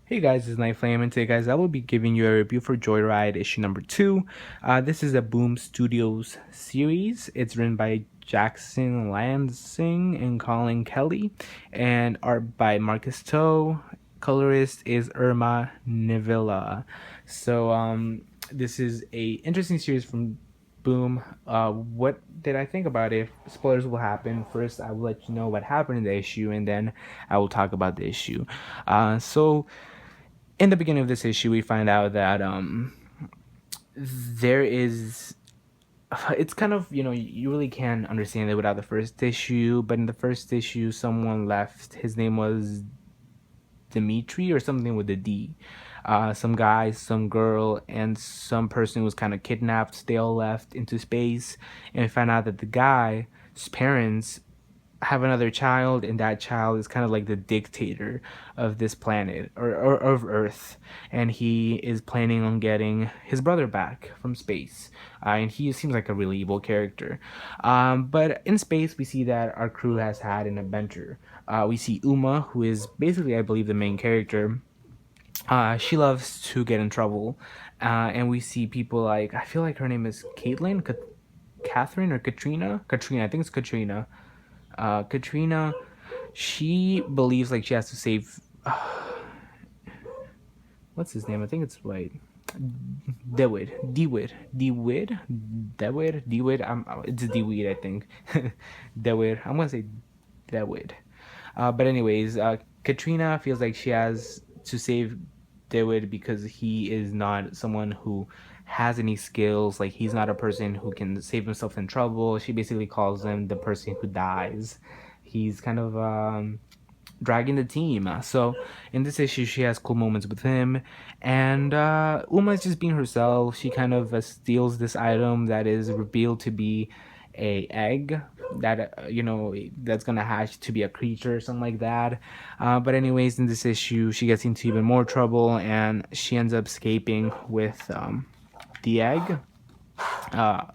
Hey guys, it's Night Flame, and today, guys, I will be giving you a review for Joyride issue number 2. This is a Boom Studios series. It's written by Jackson Lanzing and Collin Kelly, and art by Marcus Toe. Colorist is Irma Nivilla. This is a interesting series from Boom. What did I think about it? Spoilers will happen. First, I will let you know what happened in the issue, and then I will talk about the issue. In the beginning of this issue, we find out that there is. It's kind of, you really can't understand it without the first issue, but in the first issue, someone left. His name was Dimitri or something with a D. Some guy, some girl, and some person was kind of kidnapped. They all left into space, and we find out that the guy's parents have another child, and that child is kind of like the dictator of this planet or of Earth, and he is planning on getting his brother back from space. And he seems like a really evil character. But in space, we see that our crew has had an adventure. We see Uma, who is basically, I believe, the main character. She loves to get in trouble, and we see people like, I feel like her name is Caitlin, Catherine or Katrina. Katrina, I think it's Katrina. Katrina, she believes like she has to save. What's his name? I think it's right. Dewid. It's Dewid, I think. Dewid. I'm gonna say Dewid. But anyways, Katrina feels like she has to save Dewid because he is not someone who has any skills. Like, he's not a person who can save himself in trouble. She basically calls him the person who dies. He's kind of dragging the team. So in this issue, she has cool moments with him, and Uma is just being herself. She kind of steals this item that is revealed to be a egg that that's gonna hatch to be a creature or something like that. But anyways, in this issue, she gets into even more trouble, and she ends up escaping with the egg.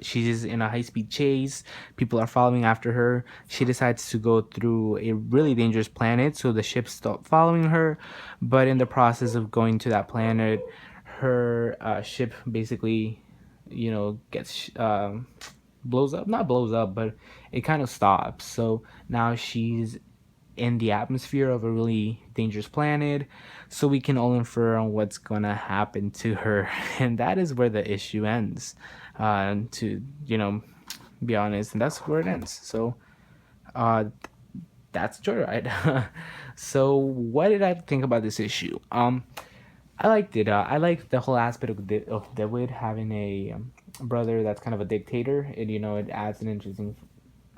She's in a high-speed chase. People are following after her. She decides to go through a really dangerous planet, so the ships stop following her. But in the process of going to that planet, her ship basically, gets blows up. Not blows up, but it kind of stops. So now she's in the atmosphere of a really dangerous planet, so we can all infer on what's gonna happen to her, and that is where the issue ends. To be honest, and that's where it ends. So, uh, that's Joyride. So, what did I think about this issue? I liked it. I liked the whole aspect of David having a brother that's kind of a dictator. It adds an interesting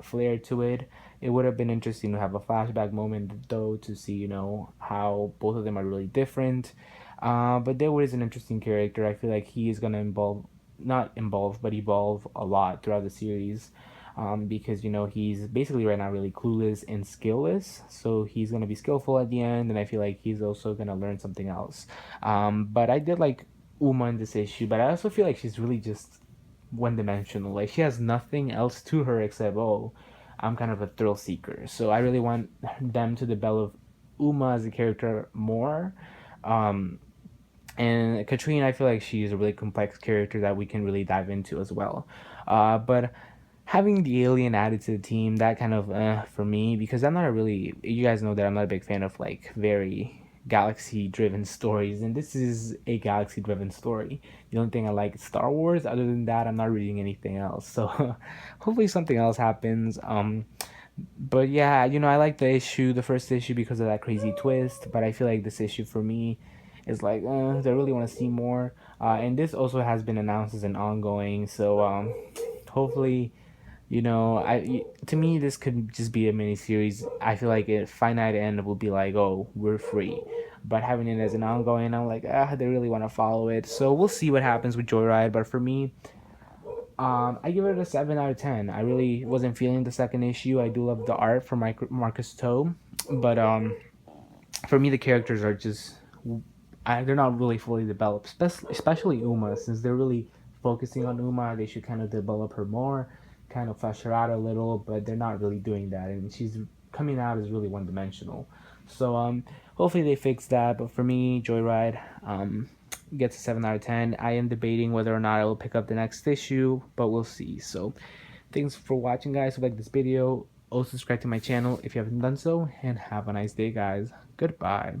flair to it. It would have been interesting to have a flashback moment though to see how both of them are really different. But David is an interesting character. I feel like he is gonna not involve, but evolve a lot throughout the series. Because he's basically right now really clueless and skillless, so he's gonna be skillful at the end, and I feel like he's also gonna learn something else. But I did like Uma in this issue, but I also feel like she's really just one dimensional. Like, she has nothing else to her except, oh, I'm kind of a thrill seeker. So I really want them to develop Uma as a character more. Um, and Katrine, I feel like she's a really complex character that we can really dive into as well. But having the alien added to the team, that kind of for me, because I'm not a really, you guys know that I'm not a big fan of like very galaxy driven stories, and this is a galaxy driven story. The only thing I like is Star Wars. Other than that, I'm not reading anything else. So hopefully something else happens. But yeah, I like the issue, the first issue, because of that crazy twist. But I feel like this issue for me is like, I really want to see more. And this also has been announced as an ongoing. So hopefully, to me, this could just be a mini series. I feel like a finite end will be like, oh, we're free. But having it as an ongoing, I'm like, they really want to follow it. So we'll see what happens with Joyride. But for me, I give it a 7 out of 10. I really wasn't feeling the second issue. I do love the art from Marcus Toe, but for me, the characters are just they're not really fully developed, especially Uma, since they're really focusing on Uma. They should kind of develop her more, kind of flesh her out a little, but they're not really doing that, and she's coming out as really one dimensional. So hopefully they fix that. But for me, Joyride gets a 7 out of 10. I am debating whether or not I will pick up the next issue, but we'll see. So thanks for watching, guys. If you like this video, also subscribe to my channel if you haven't done so, and have a nice day, guys. Goodbye.